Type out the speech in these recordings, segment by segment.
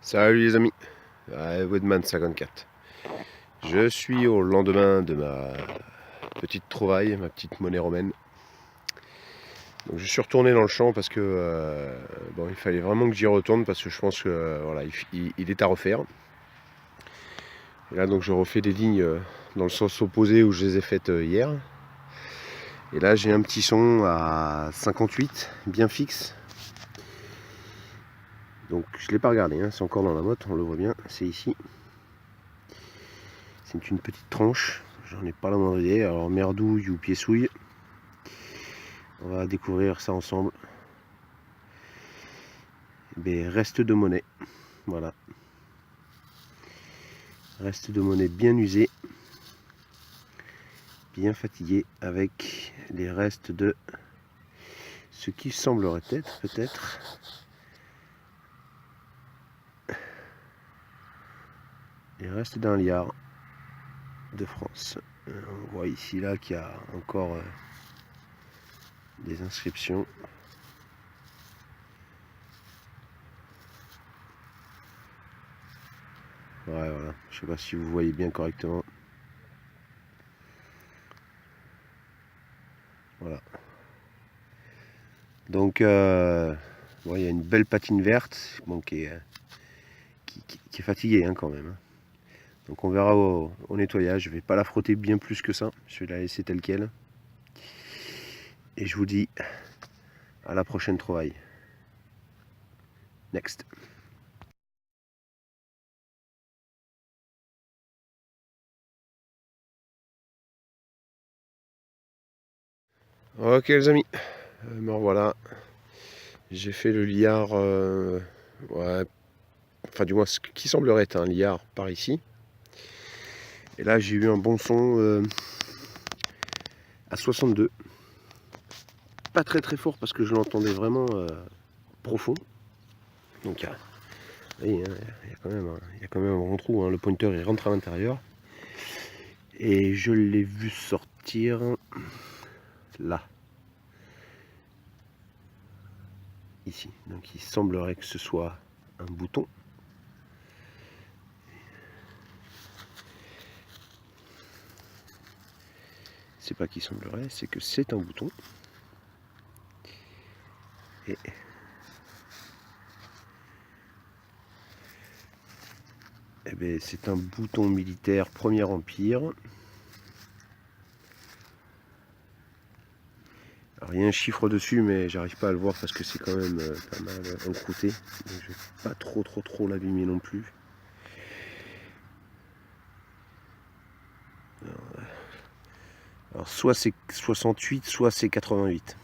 Salut les amis, Woodman 54. Je suis au lendemain de ma petite trouvaille, ma petite monnaie romaine. Donc je suis retourné dans le champ parce que bon, il fallait vraiment que j'y retourne parce que je pense que voilà, il est à refaire. Et là donc je refais des lignes dans le sens opposé où je les ai faites hier. Et là j'ai un petit son à 58, bien fixe. Donc je ne l'ai pas regardé, hein, c'est encore dans la motte, on le voit bien, c'est ici. C'est une petite tranche, j'en ai pas la moindre idée, alors merdouille ou pied souille. On va découvrir ça ensemble. Mais reste de monnaie, voilà. Reste de monnaie bien usée, bien fatigué, avec les restes de ce qui semblerait être peut-être les restes d'un liard de France. On voit ici là qu'il y a encore des inscriptions. Ouais, voilà, je sais pas si vous voyez bien correctement. Voilà. Donc, bon, il y a une belle patine verte, bon, qui est fatiguée hein, quand même. Hein. Donc on verra au nettoyage. Je vais pas la frotter bien plus que ça. Je vais la laisser telle quelle. Et je vous dis à la prochaine trouvaille. Next. Ok les amis, me revoilà. J'ai fait le liard, ouais, enfin du moins ce qui semblerait être un liard par ici. Et là j'ai eu un bon son à 62. Pas très très fort parce que je l'entendais vraiment profond. Donc il y a quand même un bon trou, hein. Le pointeur il rentre à l'intérieur. Et je l'ai vu sortir là. Ici. Donc il semblerait que ce soit un bouton. C'est pas qu'il semblerait, c'est que c'est un bouton. Et eh bien, c'est un bouton militaire Premier Empire. Alors il y a un chiffre dessus, mais j'arrive pas à le voir parce que c'est quand même pas mal encrouté. Donc je vais pas trop l'abîmer non plus. Alors soit c'est 68, soit c'est 88.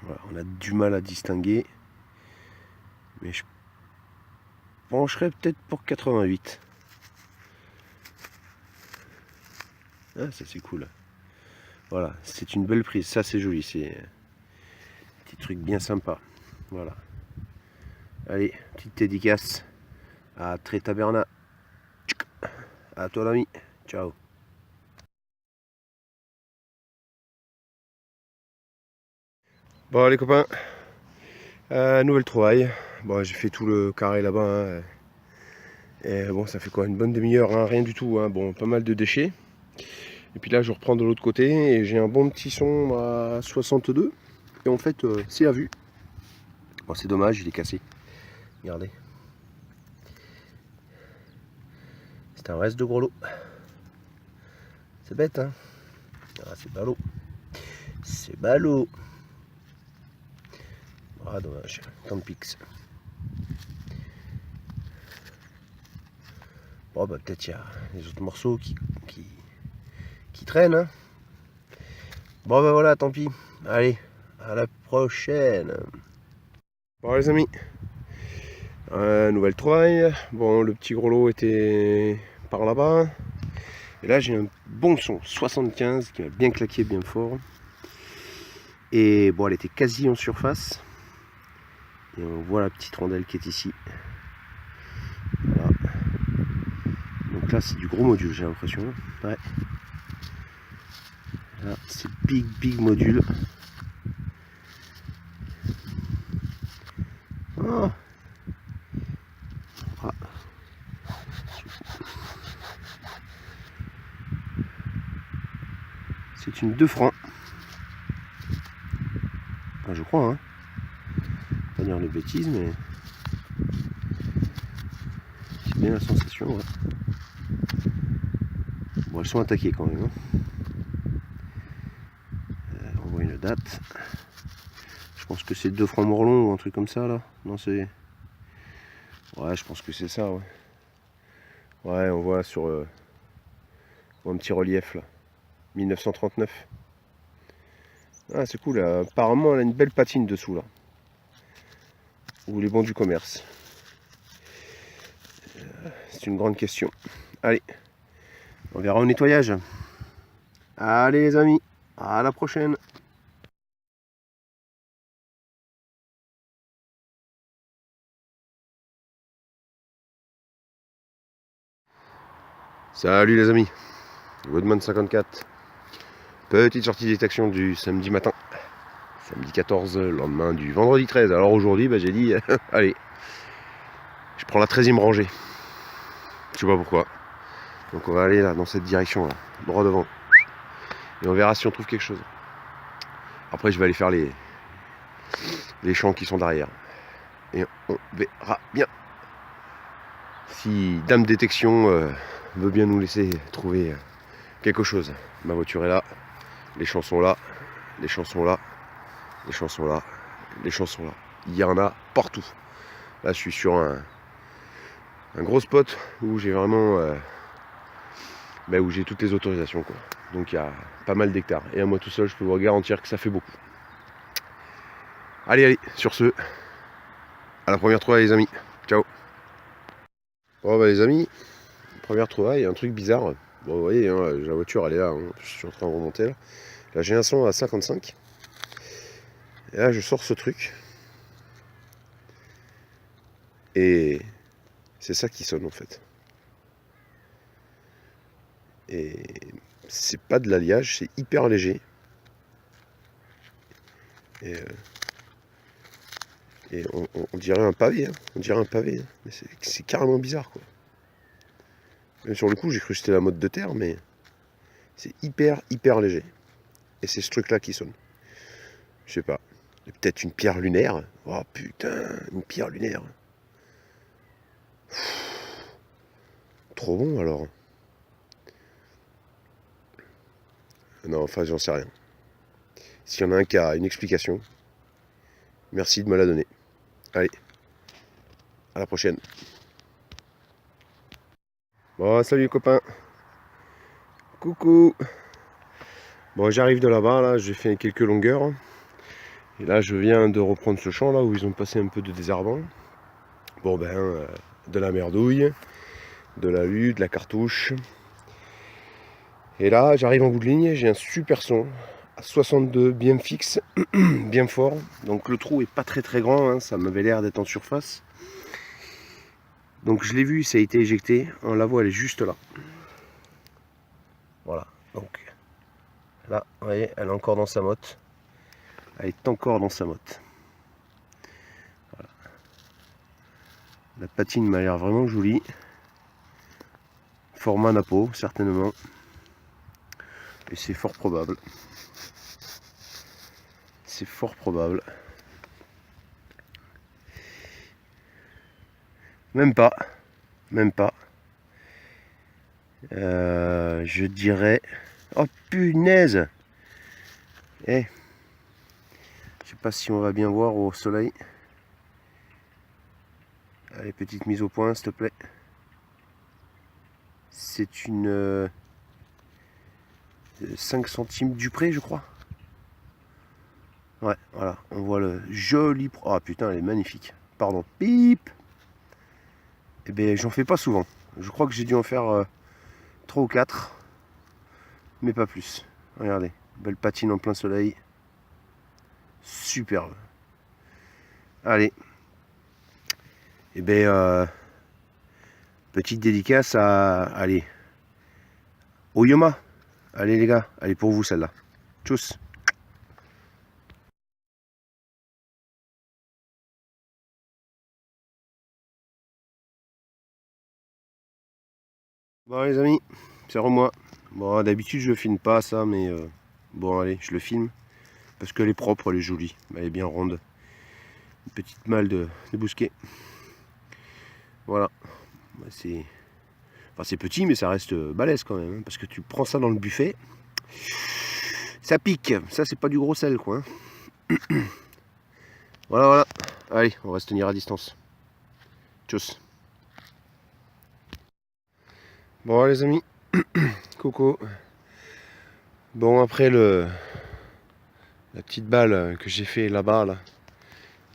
Voilà, on a du mal à distinguer. Mais je pencherais peut-être pour 88. Ah, ça c'est cool. Voilà, c'est une belle prise. Ça c'est joli, c'est un petit truc bien sympa. Voilà. Allez, petite dédicace à Treta Berna. À toi l'ami. Ciao. Bon les copains, nouvelle trouvaille. Bon, j'ai fait tout le carré là-bas. Hein. Et bon, ça fait quoi, une bonne demi-heure, hein, rien du tout. Hein. Bon, pas mal de déchets. Et puis là, je reprends de l'autre côté et j'ai un bon petit son à 62. Et en fait, c'est à vue. Bon, c'est dommage, il est cassé. Regardez. C'est un reste de gros lot. C'est bête, hein. Ah, c'est ballot. C'est ballot. Ah, dommage. Tant de pics. Bon, bah, peut-être il y a les autres morceaux qui traînent. Hein. Bon, bah voilà, tant pis. Allez, à la prochaine. Bon, les amis. Nouvelle trouvaille. Bon, le petit gros lot était par là-bas. Et là, j'ai un bon son, 75, qui m'a bien claqué, bien fort. Et bon, elle était quasi en surface. Et on voit la petite rondelle qui est ici. Voilà. Donc là, c'est du gros module, j'ai l'impression. Ouais. Là, c'est big module. Oh. C'est une 2 francs. Enfin, je crois, hein. Pas dire de bêtises, mais c'est bien la sensation. Ouais. Bon, elles sont attaquées quand même. Hein. On voit une date. Je pense que c'est 2 francs Morlon ou un truc comme ça là. Non, c'est. Ouais, je pense que c'est ça, ouais. Ouais, on voit sur un petit relief là. 1939. Ah, c'est cool. Là. Apparemment, elle a une belle patine dessous là. Ou les bons du commerce. C'est une grande question. Allez, on verra au nettoyage. Allez les amis, à la prochaine. Salut les amis, Woodman 54. Petite sortie de détection du samedi matin. Samedi 14, lendemain du vendredi 13. Alors aujourd'hui, j'ai dit, allez, je prends la 13e rangée. Je sais pas pourquoi. Donc on va aller là, dans cette direction là, droit devant. Et on verra si on trouve quelque chose. Après je vais aller faire les champs qui sont derrière. Et on verra bien si Dame Détection veut bien nous laisser trouver quelque chose. Ma voiture est là, les champs sont là, les champs sont là, les champs sont là, les champs sont là. Il y en a partout. Là je suis sur un gros spot où j'ai vraiment où j'ai toutes les autorisations quoi. Donc il y a pas mal d'hectares. Et à moi tout seul je peux vous garantir que ça fait beaucoup. Allez, sur ce, à la première trouvaille les amis. Ciao. Bon les amis, première trouvaille, un truc bizarre. Bon vous voyez, hein, la voiture elle est là, hein. Je suis en train de remonter là. Là j'ai un son à 55. Et là je sors ce truc. Et c'est ça qui sonne en fait. Et c'est pas de l'alliage, c'est hyper léger. Et on dirait un pavé, hein. On dirait un pavé. Hein. Mais c'est carrément bizarre quoi. Même sur le coup j'ai cru que c'était la mode de terre, mais c'est hyper léger. Et c'est ce truc là qui sonne. Je sais pas. Peut-être une pierre lunaire. Oh putain, une pierre lunaire. Trop bon alors. Non, enfin j'en sais rien. S'il y en a un qui a une explication, merci de me la donner. Allez, à la prochaine. Bon, salut les copains. Coucou. Bon, j'arrive de là-bas, là, j'ai fait quelques longueurs. Et là, je viens de reprendre ce champ, là, où ils ont passé un peu de désherbant. Bon, de la merdouille, de l'alu, de la cartouche. Et là, j'arrive en bout de ligne, j'ai un super son, à 62, bien fixe, bien fort. Donc le trou est pas très grand, hein, ça m'avait l'air d'être en surface. Donc je l'ai vu, ça a été éjecté. La voie elle est juste là. Voilà. Donc là, vous voyez, elle est encore dans sa motte. Elle est encore dans sa motte. Voilà. La patine m'a l'air vraiment jolie. Format Napo, certainement. Et c'est fort probable. C'est fort probable. Même pas. Même pas. Je dirais... Oh punaise! Eh, je sais pas si on va bien voir au soleil. Allez, petite mise au point, s'il te plaît. C'est une 5 centimes du pré, je crois. Ouais, voilà, on voit le joli... Ah putain, elle est magnifique. Pardon, pip. Eh bien, j'en fais pas souvent. Je crois que j'ai dû en faire 3 ou 4. Mais pas plus. Regardez, belle patine en plein soleil. Superbe. Allez. Eh bien, petite dédicace à... Allez. Oyoma. Allez les gars, allez pour vous celle-là. Tchuss. Bon les amis, c'est moi. Bon d'habitude je filme pas ça mais Bon allez, je le filme. Parce qu'elle est propre, elle est jolie. Elle est bien ronde. Une petite malle de bousquet. Voilà. C'est petit, mais ça reste balèze quand même. Hein, parce que tu prends ça dans le buffet. Ça pique. Ça, c'est pas du gros sel, quoi. Hein. Voilà. Allez, on va se tenir à distance. Tchuss. Bon, les amis. Coco. Bon, après la petite balle que j'ai fait là-bas, là,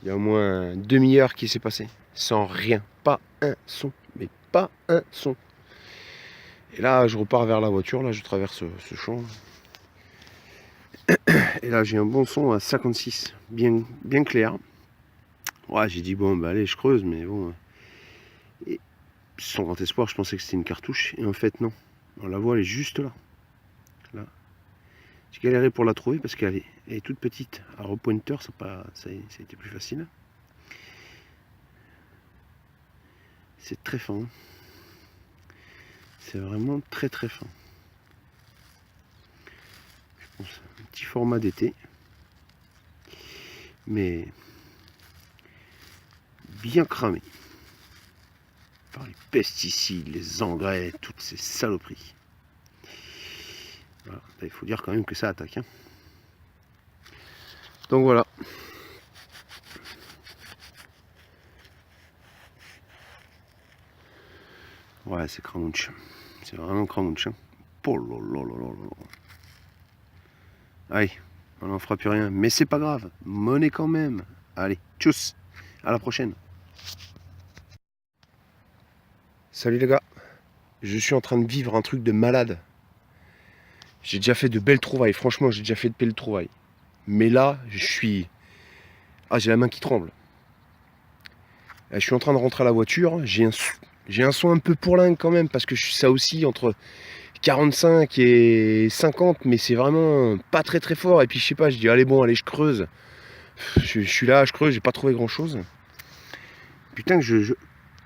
il y a au moins une demi-heure qui s'est passée. Sans rien. Pas un son. Mais pas un son. Et là, je repars vers la voiture. Là, je traverse ce champ. Et là, j'ai un bon son à 56. Bien clair. Ouais, j'ai dit, bon, bah allez, je creuse. Mais bon. Et sans grand espoir, je pensais que c'était une cartouche. Et en fait, non. On la voit, elle est juste là. Là. J'ai galéré pour la trouver parce qu'elle est toute petite. Alors au pointeur, ça a été plus facile. C'est très fin. Hein. C'est vraiment très fin. Je pense un petit format d'été. Mais bien cramé. Par les pesticides, les engrais, toutes ces saloperies. Voilà. Il faut dire quand même que ça attaque. Hein. Donc voilà. Ouais, c'est cramouche. C'est vraiment cramouche. Hein. Allez, on n'en fera plus rien. Mais c'est pas grave. Monnaie quand même. Allez, tchuss. À la prochaine. Salut les gars. Je suis en train de vivre un truc de malade. J'ai déjà fait de belles trouvailles. Franchement, j'ai déjà fait de belles trouvailles. Mais là, je suis... Ah, j'ai la main qui tremble. Je suis en train de rentrer à la voiture. J'ai un son un peu pourlingue quand même. Parce que ça aussi entre 45 et 50. Mais c'est vraiment pas très fort. Et puis je sais pas, je dis allez bon, allez je creuse. Je suis là, je creuse, j'ai pas trouvé grand chose. Putain que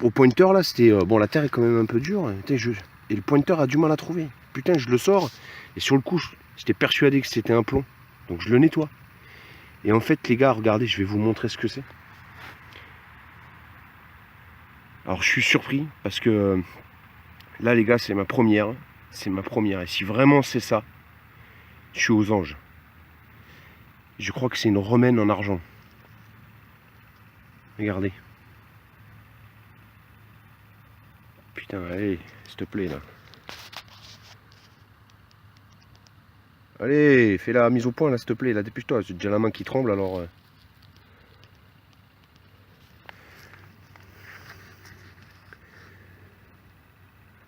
au pointeur là, c'était... bon, la terre est quand même un peu dure. Et le pointeur a du mal à trouver. Putain, je le sors. Et sur le coup, j'étais persuadé que c'était un plomb. Donc je le nettoie. Et en fait, les gars, regardez, je vais vous montrer ce que c'est. Alors je suis surpris parce que là, les gars, c'est ma première. C'est ma première. Et si vraiment c'est ça, je suis aux anges. Je crois que c'est une romaine en argent. Regardez. Putain, allez, s'il te plaît, là. Allez, fais la mise au point, là, s'il te plaît. Là, dépêche-toi. J'ai déjà la main qui tremble, alors...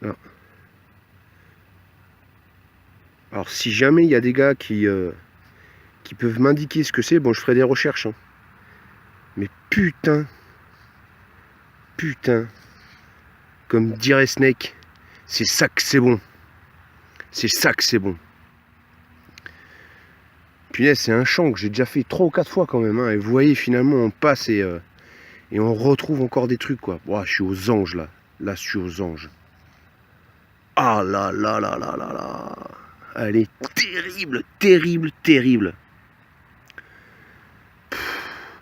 Là. Alors, si jamais il y a des gars qui peuvent m'indiquer ce que c'est, bon, je ferai des recherches. Hein. Mais putain, comme dirait Snake, c'est ça que c'est bon. C'est ça que c'est bon. Punaise, c'est un champ que j'ai déjà fait 3 ou 4 fois quand même. Hein. Et vous voyez, finalement, on passe et on retrouve encore des trucs, quoi. Ouah, je suis aux anges, là. Là, je suis aux anges. Ah là là là là là là. Elle est terrible.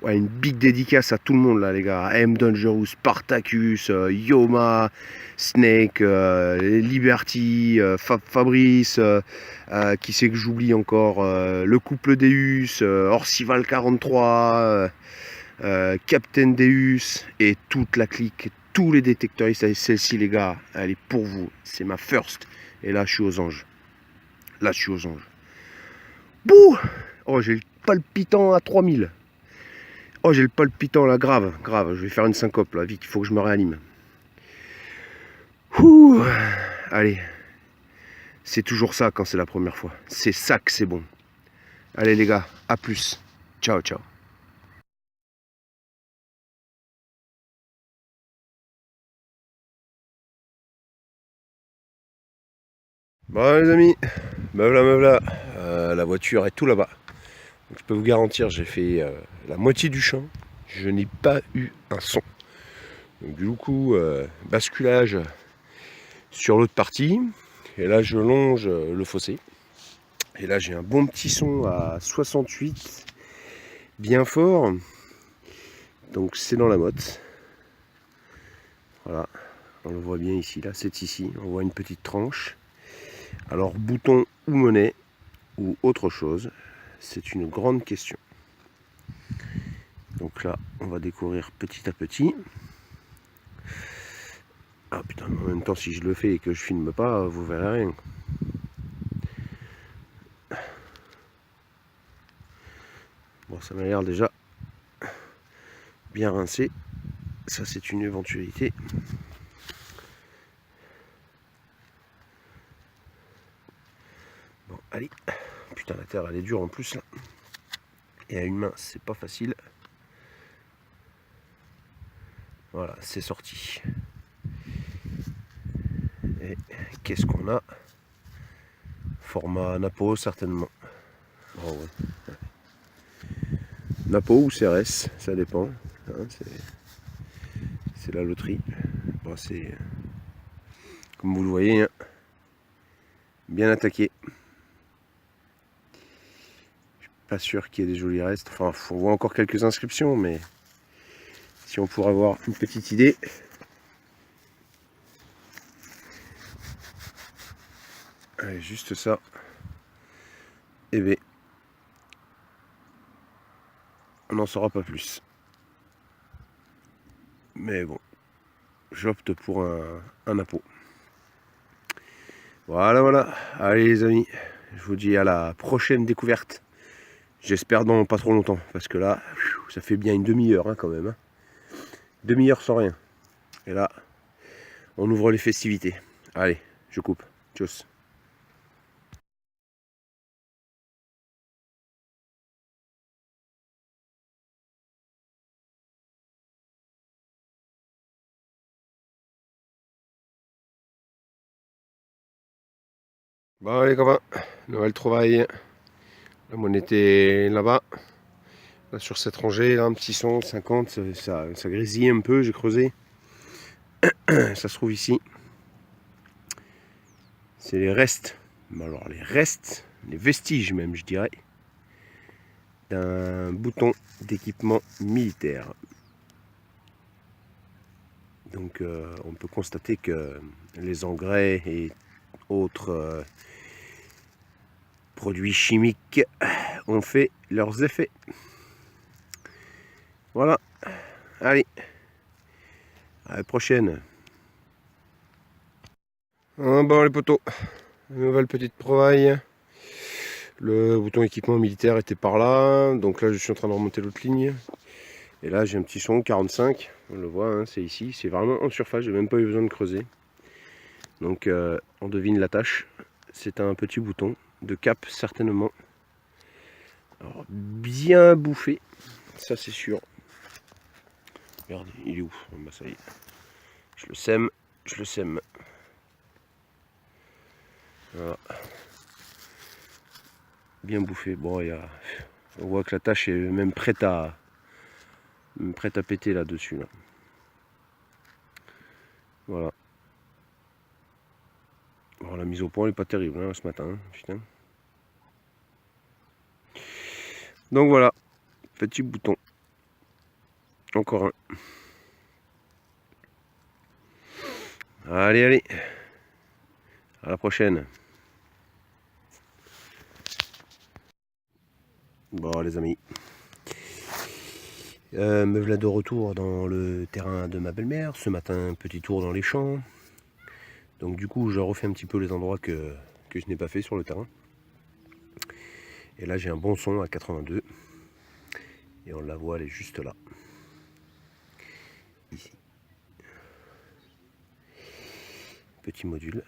Ouais, une big dédicace à tout le monde là, les gars. M. Dangerous, Spartacus, Yoma, Snake, Liberty, Fabrice, qui c'est que j'oublie encore, le couple Deus, Orcival 43, Captain Deus et toute la clique, tous les détecteuristes. Et celle-ci, les gars, elle est pour vous. C'est ma first. Et là, je suis aux anges. Bouh! Oh, j'ai le palpitant à 3000. Oh, j'ai le palpitant là, grave. Je vais faire une syncope là, vite, il faut que je me réanime. Ouh. Allez. C'est toujours ça quand c'est la première fois. C'est ça que c'est bon. Allez les gars, à plus. Ciao. Bon les amis, me voilà. La voiture est tout là-bas. Donc, je peux vous garantir, j'ai fait la moitié du champ. Je n'ai pas eu un son. Donc, du coup, basculage sur l'autre partie. Et là, je longe le fossé. Et là j'ai un bon petit son à 68, bien fort. Donc c'est dans la motte. Voilà, on le voit bien ici, là c'est ici, on voit une petite tranche. Alors bouton ou monnaie ou autre chose, c'est une grande question. Donc là on va découvrir petit à petit. Ah putain, en même temps si je le fais et que je filme pas, vous verrez rien. Bon, ça m'a l'air déjà bien rincé. Ça, c'est une éventualité. Bon, allez. Putain, la terre, elle est dure en plus, là. Et à une main, c'est pas facile. Voilà, c'est sorti. Et qu'est-ce qu'on a? Format Napo, certainement. Oh, ouais. Napo ou CRS, ça dépend. Hein, c'est la loterie. Bon, c'est, comme vous le voyez, hein, bien attaqué. Je suis pas sûr qu'il y ait des jolis restes. Enfin, on voit encore quelques inscriptions, mais si on pourrait avoir une petite idée. Allez, juste ça. Et bien, on n'en saura pas plus. Mais bon, j'opte pour un appôt. Voilà, voilà. Allez les amis, je vous dis à la prochaine découverte. J'espère dans pas trop longtemps, parce que là, ça fait bien une demi-heure hein, quand même. Hein. Demi-heure sans rien. Et là, on ouvre les festivités. Allez, je coupe. Tchuss. Bon allez copains, nouvelle trouvaille. La monnaie était là-bas. Là, sur cette rangée, là, un petit son, 50, ça grésille un peu, j'ai creusé. Ça se trouve ici. C'est les restes, alors les restes, les vestiges même je dirais, d'un bouton d'équipement militaire. Donc on peut constater que les engrais et autres produits chimiques ont fait leurs effets. Voilà, allez, à la prochaine. Bon les potos, nouvelle petite trouvaille. Le bouton équipement militaire était par là, donc là je suis en train de remonter l'autre ligne. Et là j'ai un petit son 45, on le voit, hein, c'est ici, c'est vraiment en surface, j'ai même pas eu besoin de creuser. Donc on devine la tâche, c'est un petit bouton de cap certainement. Alors, bien bouffé, ça c'est sûr. Regardez, il est où? Bah, ça y est, je le sème, je le sème. Voilà. Bien bouffé, bon on voit que la tâche est même prête à péter là-dessus. Là. Voilà. Bon, la mise au point n'est pas terrible hein, ce matin, hein, putain. Donc voilà, petit bouton. Encore un. Allez, allez. À la prochaine. Bon les amis. Me voilà de retour dans le terrain de ma belle-mère. Ce matin, petit tour dans les champs. Donc du coup, je refais un petit peu les endroits que je n'ai pas fait sur le terrain. Et là, j'ai un bon son à 82. Et on la voit, elle est juste là. Ici. Petit module.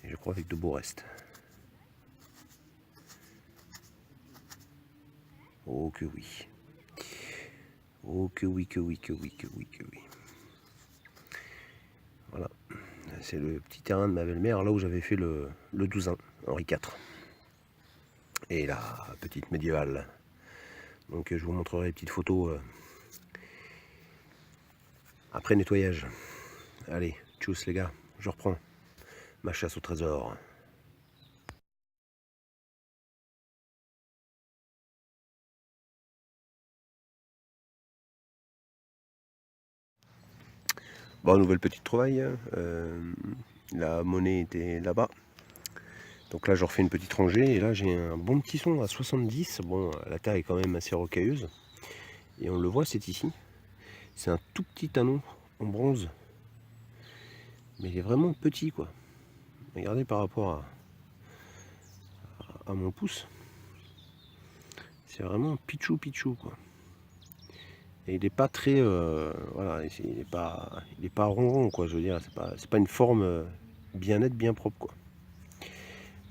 Et je crois avec de beaux restes. Oh que oui. Oh que oui, que oui, que oui, que oui, que oui. Voilà. C'est le petit terrain de ma belle-mère, là où j'avais fait le 12-1, Henri IV. Et la petite médiévale. Donc je vous montrerai les petites photos après nettoyage. Allez, tchuss les gars. je reprends ma chasse au trésor. Bon, nouvelle petite trouvaille. La monnaie était là-bas. Donc là, je refais une petite rangée. Et là, j'ai un bon petit son à 70. Bon, la terre est quand même assez rocailleuse. Et on le voit, c'est ici. C'est un tout petit anneau en bronze. Mais il est vraiment petit, quoi. Regardez par rapport à mon pouce. C'est vraiment pichou pichou, quoi. Et il n'est pas très... voilà, il n'est pas rond, quoi. Je veux dire, c'est pas une forme bien nette, bien propre, quoi.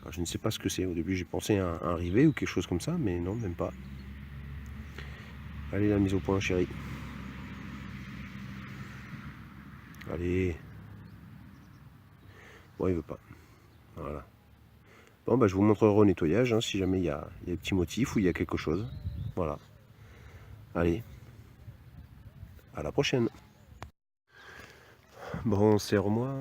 Alors, je ne sais pas ce que c'est. Au début, j'ai pensé à un rivet ou quelque chose comme ça, mais non, même pas. Allez, la mise au point, chérie. Allez. Bon, il veut pas. Voilà. Bon, bah, je vous montrerai au nettoyage, hein, si jamais il y a des petits motifs ou il y a quelque chose. Voilà. Allez. À la prochaine. Bon, serre-moi.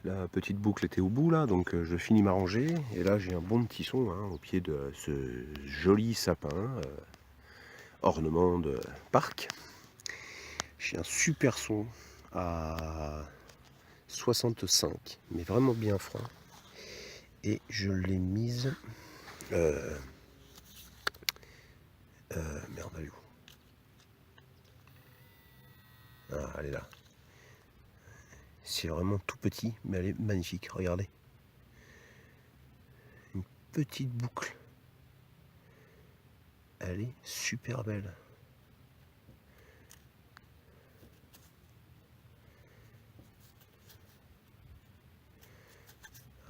La petite boucle était au bout là, donc je finis ma rangée. Et là, j'ai un bon petit son hein, au pied de ce joli sapin, ornement de parc. J'ai un super son à 65, mais vraiment bien franc. Et je l'ai mise. Merde, elle est où? Ah, elle est là. C'est vraiment tout petit, mais elle est magnifique. Regardez. Une petite boucle. Elle est super belle.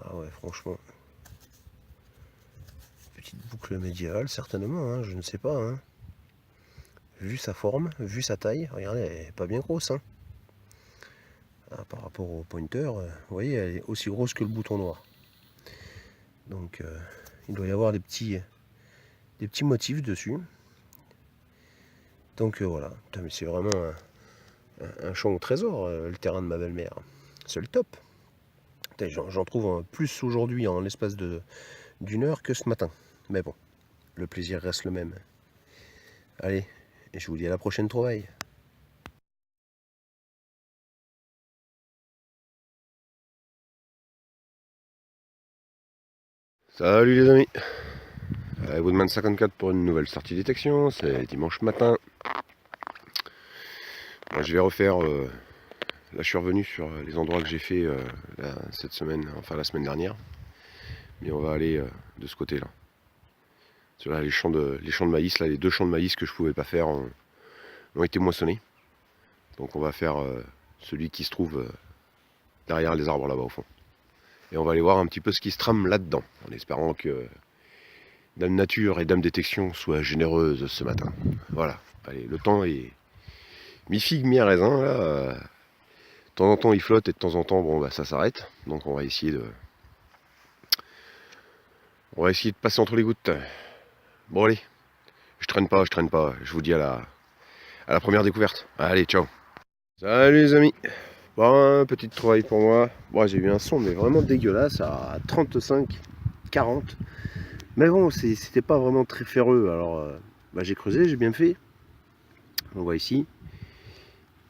Ah ouais, franchement. Petite boucle médiévale, certainement, hein, je ne sais pas. Hein. Vu sa forme, vu sa taille, regardez, elle n'est pas bien grosse. Hein. Ah, par rapport au pointer, vous voyez, elle est aussi grosse que le bouton noir. Donc, il doit y avoir des petits motifs dessus. Donc voilà, mais c'est vraiment un champ au trésor, le terrain de ma belle-mère. C'est le top. J'en trouve plus aujourd'hui en l'espace d'une heure que ce matin. Mais bon, le plaisir reste le même. Allez, et je vous dis à la prochaine trouvaille. Salut les amis. Woodman 54 pour une nouvelle sortie détection, c'est dimanche matin. Moi, je vais refaire, là je suis revenu sur les endroits que j'ai fait cette semaine, enfin la semaine dernière. Mais on va aller de ce côté là. Là, les champs de maïs, là, les 2 champs de maïs que je pouvais pas faire ont été moissonnés. Donc on va faire celui qui se trouve derrière les arbres là-bas au fond. Et on va aller voir un petit peu ce qui se trame là-dedans, en espérant que Dame Nature et Dame Détection soient généreuses ce matin. Voilà, allez, le temps est mi-figue, mi-raisin, là. De temps en temps il flotte et de temps en temps, bon, bah, ça s'arrête. Donc on va essayer de passer entre les gouttes. Bon allez, je traîne pas, je vous dis à la première découverte. Allez, ciao. Salut les amis. Bon, petite trouvaille pour moi. Bon, j'ai eu un son mais vraiment dégueulasse à 35, 40. Mais bon, c'était pas vraiment très ferreux. Alors, bah, j'ai creusé, j'ai bien fait. On voit ici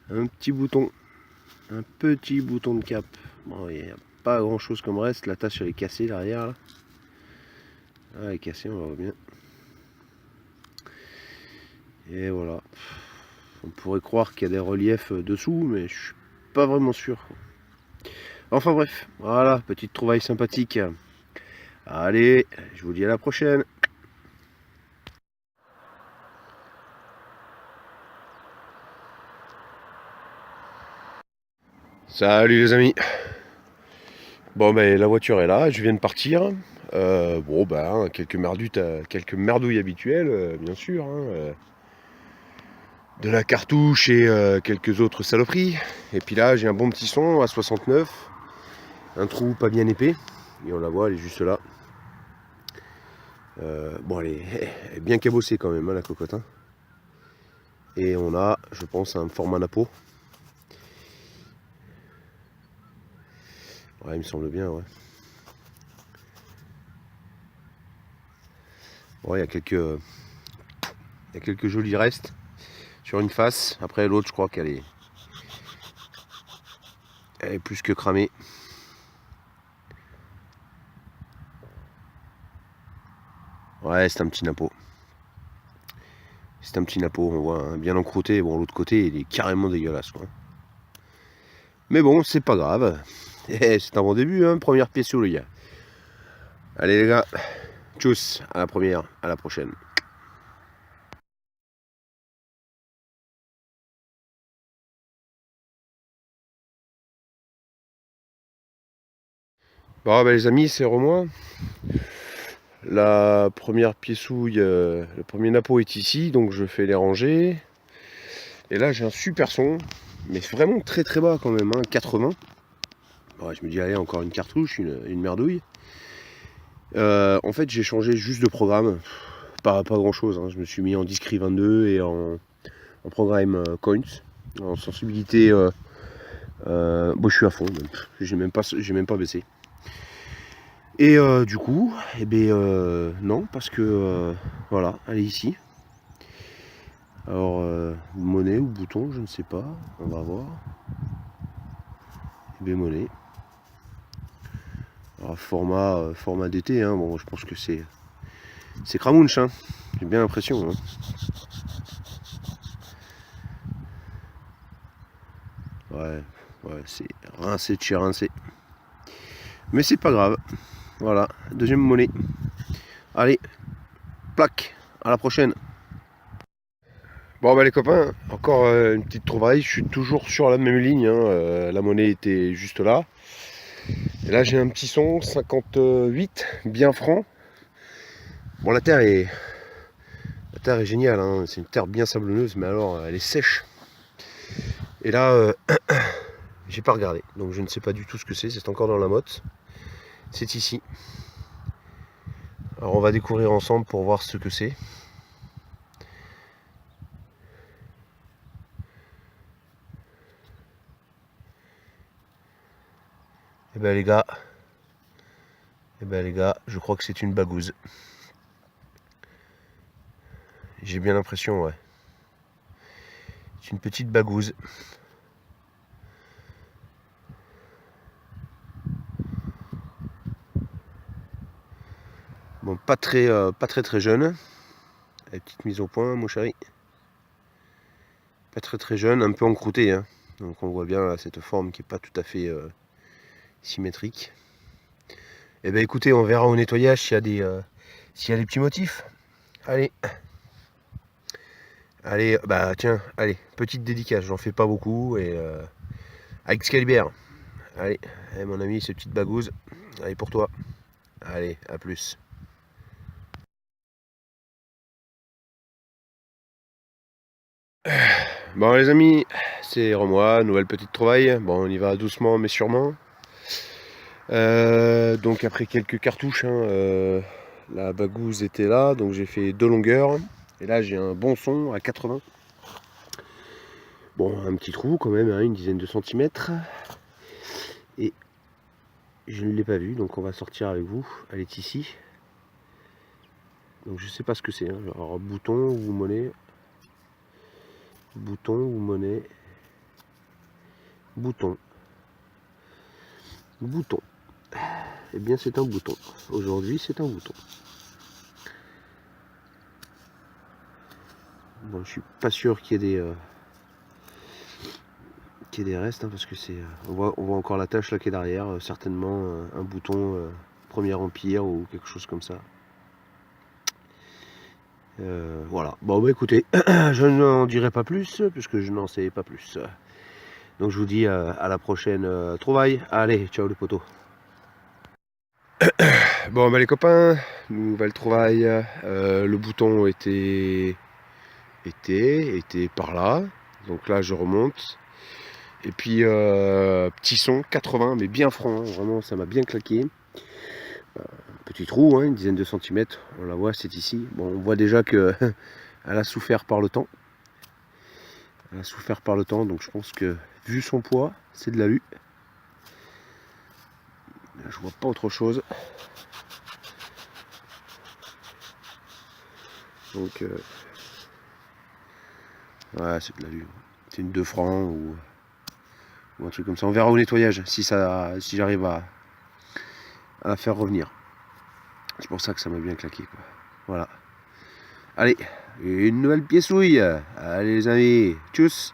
un petit bouton de cap. Bon, il n'y a pas grand chose comme reste. La tâche elle est cassée derrière. Là. Ah, elle est cassée, on voit bien. Et voilà. On pourrait croire qu'il y a des reliefs dessous, mais je suis pas vraiment sûr. Enfin bref, voilà, petite trouvaille sympathique. Allez, je vous dis à la prochaine. Salut les amis. Bon ben la voiture est là, je viens de partir. Bon ben quelques merdouilles habituelles, bien sûr. Hein, de la cartouche et quelques autres saloperies. Et puis là j'ai un bon petit son à 69. Un trou pas bien épais. Et on la voit, elle est juste là. Bon elle est bien cabossée quand même hein, la cocotte. Hein. Et on a, je pense, un format napo. Ouais, il me semble bien, ouais. Bon, il y a quelques jolis restes sur une face. Après l'autre, je crois elle est plus que cramée. Ouais, c'est un petit napeau. C'est un petit napeau, on voit, hein, bien encrouté. Bon, l'autre côté, il est carrément dégueulasse, quoi. Mais bon, c'est pas grave. C'est un bon début, hein, première pièce sous les gars. Allez les gars, tchuss, à la première, à la prochaine. Bon bah les amis, c'est Romain. La première piécouille, le premier napeau est ici, donc je fais les rangées. Et là j'ai un super son, mais vraiment très très bas quand même, hein, 80. Ouais, je me dis allez, encore une cartouche, une merdouille. En fait j'ai changé juste de programme, pas grand chose, hein. Je me suis mis en Discret 22 et en programme Coins, en sensibilité. Bon, je suis à fond, j'ai même pas baissé. Et du coup, eh ben, non, parce que voilà, elle est ici. Alors, monnaie ou bouton, je ne sais pas, on va voir. Eh bien, monnaie. Alors, format d'été, hein. Bon, je pense que c'est Cramunch, hein. J'ai bien l'impression, hein. Ouais, c'est rincé de chez rincé. Mais c'est pas grave. Voilà, deuxième monnaie. Allez, plaque, à la prochaine. Bon bah les copains, encore une petite trouvaille, je suis toujours sur la même ligne, hein. La monnaie était juste là. Et là j'ai un petit son, 58, bien franc. Bon la terre est géniale, hein. C'est une terre bien sablonneuse, mais alors elle est sèche. Et là, j'ai pas regardé, donc je ne sais pas du tout ce que c'est encore dans la motte. C'est ici. Alors on va découvrir ensemble pour voir ce que c'est. Et ben les gars, je crois que c'est une bagouze. J'ai bien l'impression, ouais. C'est une petite bagouze. Bon, pas très jeune. La petite mise au point, mon chéri. Pas très jeune, un peu encrouté, hein. Donc on voit bien là, cette forme qui est pas tout à fait symétrique. Et ben écoutez, on verra au nettoyage s'il y a des petits motifs. Allez. Allez, bah tiens, allez, petite dédicace, j'en fais pas beaucoup et avec Excalibur. Allez, mon ami, ces petites bagouses. Allez pour toi. Allez, à plus. Bon les amis, c'est Romois, nouvelle petite trouvaille. Bon, on y va doucement mais sûrement. Donc après quelques cartouches, hein, la bagouze était là, donc j'ai fait 2 longueurs. Et là j'ai un bon son à 80. Bon, un petit trou quand même, hein, une dizaine de centimètres. Et je ne l'ai pas vu, donc on va sortir avec vous. Elle est ici. Donc je sais pas ce que c'est, hein. Alors bouton ou monnaie. Bouton ou monnaie. Bouton. Bouton. Eh bien c'est un bouton. Aujourd'hui c'est un bouton. Bon, je suis pas sûr qu'il y ait des restes, hein, parce que c'est on voit encore la tache là qui est derrière, certainement un bouton Premier Empire ou quelque chose comme ça. Voilà, bon bah écoutez, je n'en dirai pas plus puisque je n'en sais pas plus. Donc je vous dis à la prochaine trouvaille. Allez, ciao les potos. Bon bah les copains, nouvelle trouvaille. Le bouton était par là. Donc là je remonte. Et puis petit son 80 mais bien franc, hein, vraiment ça m'a bien claqué. Petit trou, hein, une dizaine de centimètres, on la voit, c'est ici. Bon, on voit déjà que elle a souffert par le temps. Elle a souffert par le temps, donc je pense que vu son poids, c'est de l'alu. Je vois pas autre chose. Donc ouais, c'est de la lune. C'est une 2 francs ou un truc comme ça. On verra au nettoyage si j'arrive à la faire revenir. C'est pour ça que ça m'a bien claqué, quoi. Voilà. Allez, une nouvelle pièce-ouille. Allez les amis, tchuss.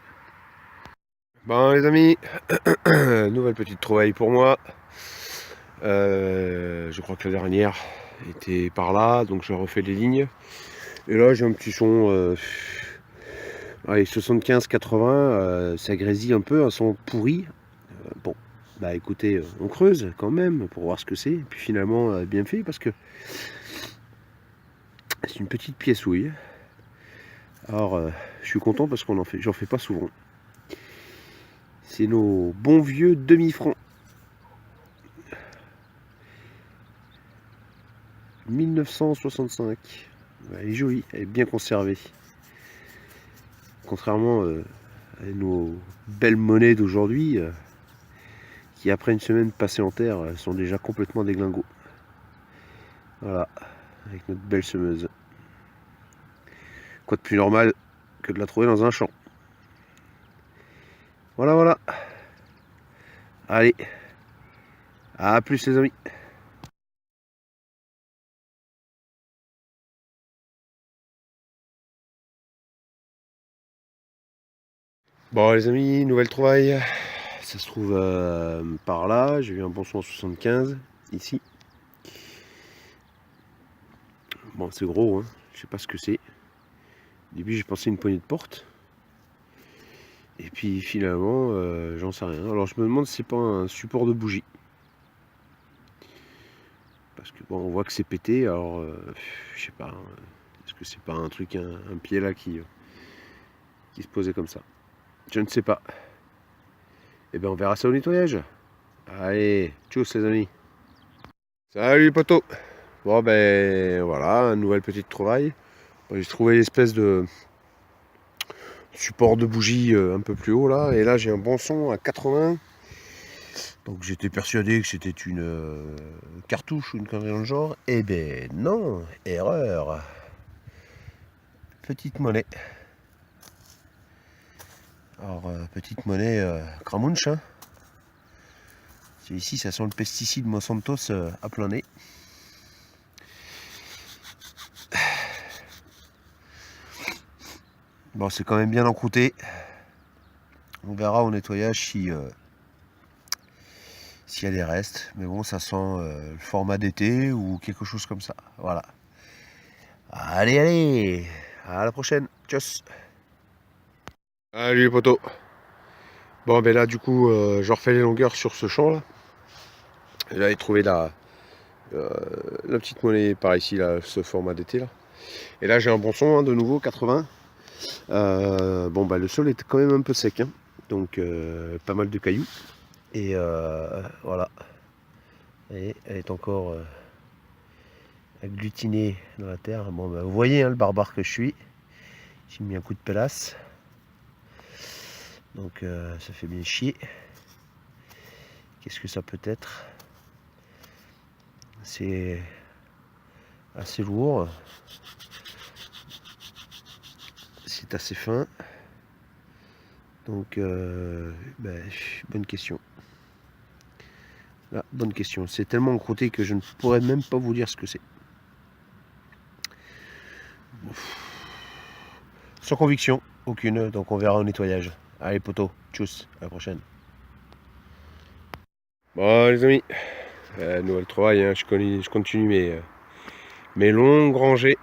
Bon les amis, nouvelle petite trouvaille pour moi. Je crois que la dernière était par là, donc je refais les lignes. Et là j'ai un petit son, allez 75-80, ça grésille un peu, un son pourri. Bon, bah écoutez, on creuse quand même pour voir ce que c'est. Et puis finalement bien fait parce que c'est une petite pièce-ouille. Alors je suis content parce j'en fais pas souvent. C'est nos bons vieux demi-francs. 1965. Elle est jolie, elle est bien conservée. Contrairement à nos belles monnaies d'aujourd'hui, qui après une semaine passée en terre, sont déjà complètement déglingos. Voilà, avec notre belle semeuse. Quoi de plus normal que de la trouver dans un champ. Voilà, voilà. Allez, à plus les amis. Bon les amis, nouvelle trouvaille. Ça se trouve par là. J'ai eu un bon son en 75 ici. Bon c'est gros, hein. Je sais pas ce que c'est. Au début j'ai pensé une poignée de porte. Et puis finalement j'en sais rien. Alors je me demande si c'est pas un support de bougie. Parce que bon on voit que c'est pété. Alors je sais pas. Est-ce que c'est pas un truc, un pied là qui se posait comme ça? Je ne sais pas. Et bien on verra ça au nettoyage. Allez, tchuss les amis. Salut les potos. Bon ben voilà, une nouvelle petite trouvaille. J'ai trouvé l'espèce de support de bougie un peu plus haut là. Et là j'ai un bon son à 80. Donc j'étais persuadé que c'était une cartouche ou une connerie dans le genre. Eh ben non, erreur. Petite monnaie. Alors petite monnaie Cramunch. Hein. Ici ça sent le pesticide Monsantos à plein nez. Bon c'est quand même bien encrouté. On verra au nettoyage si s'il y a des restes. Mais bon ça sent le format d'été ou quelque chose comme ça. Voilà. Allez, allez. À la prochaine. Tchuss. Salut les potos. Bon ben là du coup je refais les longueurs sur ce champ là. J'avais trouvé la petite monnaie par ici là, ce format d'été là. Et là j'ai un bon son hein, de nouveau 80. Bon bah le sol est quand même un peu sec hein. Donc pas mal de cailloux. Et voilà. Et elle est encore agglutinée dans la terre. Bon bah vous voyez hein, le barbare que je suis. J'ai mis un coup de pélasse. Donc ça fait bien chier. Qu'est-ce que ça peut être? C'est assez lourd. C'est assez fin. Donc bonne question. Là, bonne question. C'est tellement encrouté que je ne pourrais même pas vous dire ce que c'est. Sans conviction, aucune. Donc on verra au nettoyage. Allez poteau, tchuss, à la prochaine. Bon les amis, nouvelle trouvaille, hein, je continue mes longues rangées.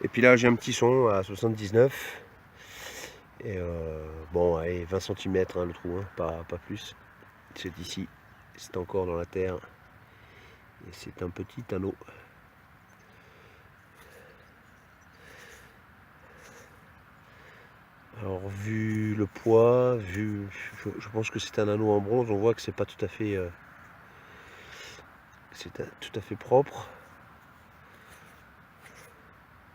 Et puis là j'ai un petit son à 79. Et bon allez 20 cm hein, le trou, hein, pas plus. C'est ici, c'est encore dans la terre. Et c'est un petit anneau. Alors vu le poids, je pense que c'est un anneau en bronze, on voit que c'est pas tout à fait propre.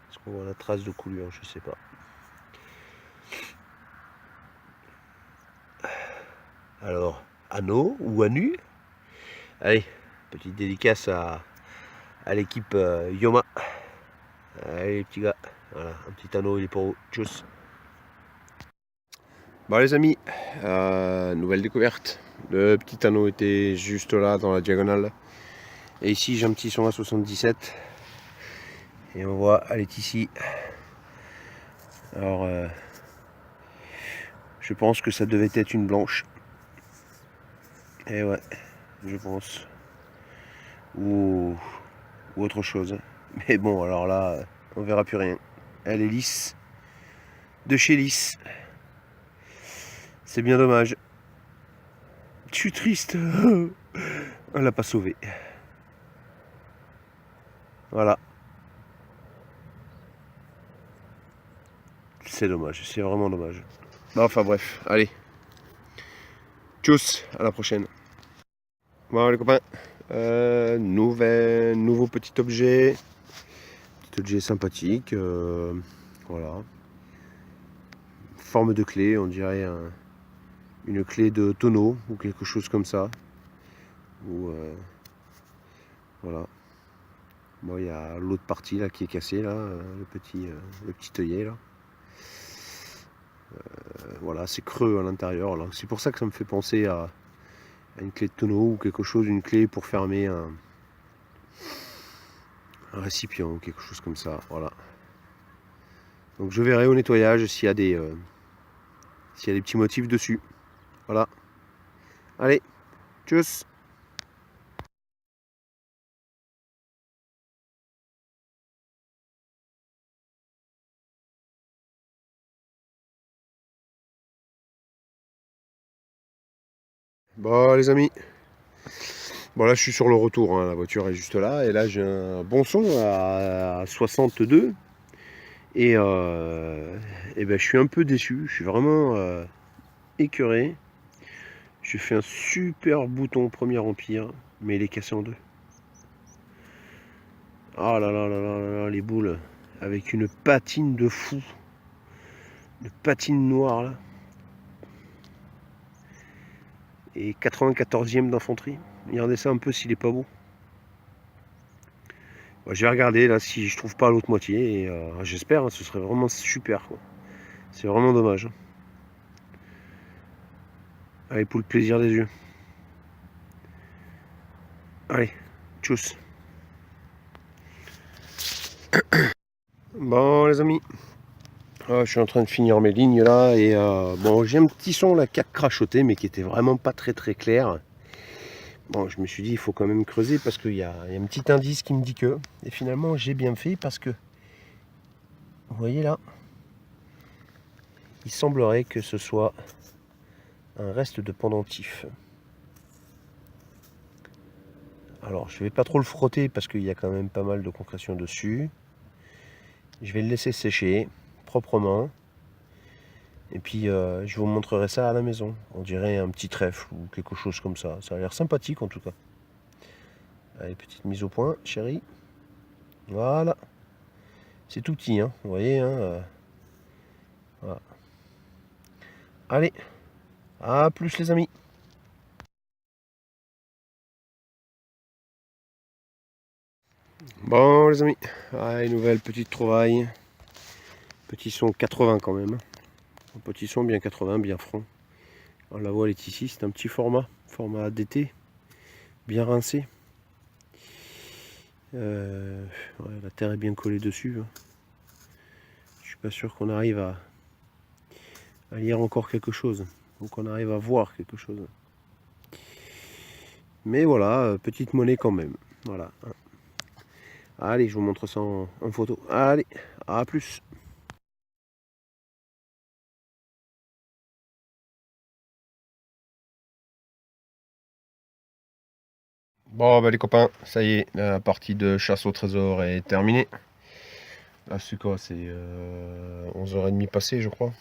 Est-ce qu'on voit la trace de coulure? Je sais pas. Alors, anneau ou anu? Allez, petite dédicace à l'équipe Yoma. Allez les petits gars, voilà, un petit anneau il est pour vous. Tchuss. Bon les amis, nouvelle découverte. Le petit anneau était juste là dans la diagonale. Et ici j'ai un petit son à 77. Et on voit, elle est ici. Alors je pense que ça devait être une blanche. Et ouais, je pense. Ou autre chose. Mais bon, alors là, on verra plus rien. Elle est lisse. De chez lisse. C'est bien dommage. Je suis triste. On l'a pas sauvé. Voilà. C'est dommage, c'est vraiment dommage. Enfin bref, allez. Tchuss, à la prochaine. Bon les copains, nouveau petit objet. Petit objet sympathique. Voilà. Forme de clé, on dirait une clé de tonneau ou quelque chose comme ça. Ou voilà. Bon, il y a l'autre partie là qui est cassée là, le petit œillet là. Voilà, c'est creux à l'intérieur. C'est pour ça que ça me fait penser à une clé de tonneau ou quelque chose, une clé pour fermer un récipient ou quelque chose comme ça. Voilà. Donc je verrai au nettoyage s'il y a des petits motifs dessus. Voilà. Allez, tchuss. Bon les amis, bon là je suis sur le retour, hein. La voiture est juste là et là j'ai un bon son à 62 et ben, je suis un peu déçu, je suis vraiment écœuré. J'ai fait un super bouton premier empire mais il est cassé en deux. Oh là là là là là, les boules avec une patine de fou, une patine noire là. Et 94e d'infanterie. Regardez ça un peu s'il est pas beau. Bon, je vais regarder là si je trouve pas l'autre moitié. Et j'espère, hein, ce serait vraiment super. C'est vraiment dommage. Allez, pour le plaisir des yeux. Allez, tchuss. Bon les amis, je suis en train de finir mes lignes là. Et bon, j'ai un petit son là qui a crachoté mais qui était vraiment pas très clair. Bon, je me suis dit, il faut quand même creuser parce qu'il y a un petit indice qui me dit que. Et finalement, j'ai bien fait parce que, vous voyez là, il semblerait que ce soit un reste de pendentif. Alors, je vais pas trop le frotter parce qu'il y a quand même pas mal de concrétion dessus. Je vais le laisser sécher proprement. Et puis, je vous montrerai ça à la maison. On dirait un petit trèfle ou quelque chose comme ça. Ça a l'air sympathique en tout cas. Allez, petite mise au point, chérie. Voilà. C'est tout petit, hein. Vous voyez, hein. Voilà. Allez, à plus les amis. Bon les amis, une nouvelle petite trouvaille. Petit son 80 quand même. Un petit son bien 80, bien franc. Alors, la voile est ici, c'est un petit format DT, bien rincé. Ouais, la terre est bien collée dessus. Hein. Je suis pas sûr qu'on arrive à lire encore quelque chose. Donc on arrive à voir quelque chose. Mais voilà, petite monnaie quand même. Voilà. Allez, je vous montre ça en photo. Allez, à plus. Bon bah les copains, ça y est, la partie de chasse au trésor est terminée. Là c'est quoi, c'est 11h30 passé je crois.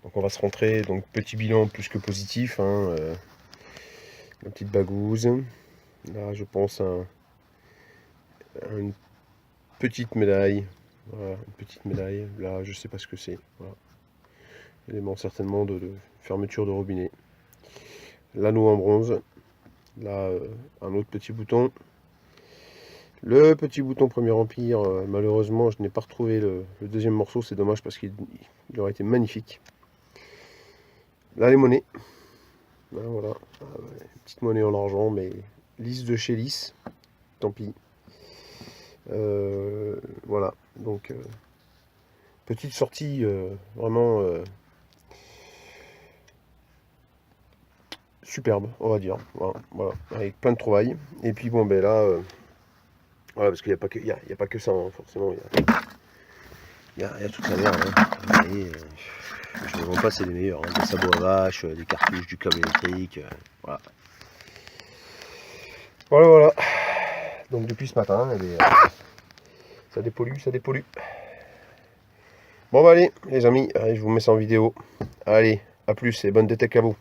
Donc on va se rentrer, donc petit bilan plus que positif. Hein, une petite bagouze. Là je pense à une petite médaille. Voilà, une petite médaille. Là je sais pas ce que c'est. Voilà. Élément certainement de fermeture de robinet. L'anneau en bronze. Là, un autre petit bouton. Le petit bouton Premier Empire, malheureusement, je n'ai pas retrouvé le deuxième morceau. C'est dommage parce qu'il aurait été magnifique. Là, les monnaies. Là, voilà. Ah, ouais, petite monnaie en argent, mais lisse de chez Lisse. Tant pis. Voilà. Donc, petite sortie vraiment superbe, on va dire. Voilà, avec plein de trouvailles. Et puis, bon, ben là, voilà, parce qu'il n'y a, a pas que ça, hein, forcément. Il y a toute la merde. Hein. Et, je ne vends pas, c'est les meilleurs. Hein. Des sabots à vache, des cartouches, du câble électrique. Voilà. Voilà. Donc depuis ce matin, ça dépollue, ça dépollue. Bon bah allez, les amis, allez, je vous mets ça en vidéo. Allez, à plus et bonne détecte à vous.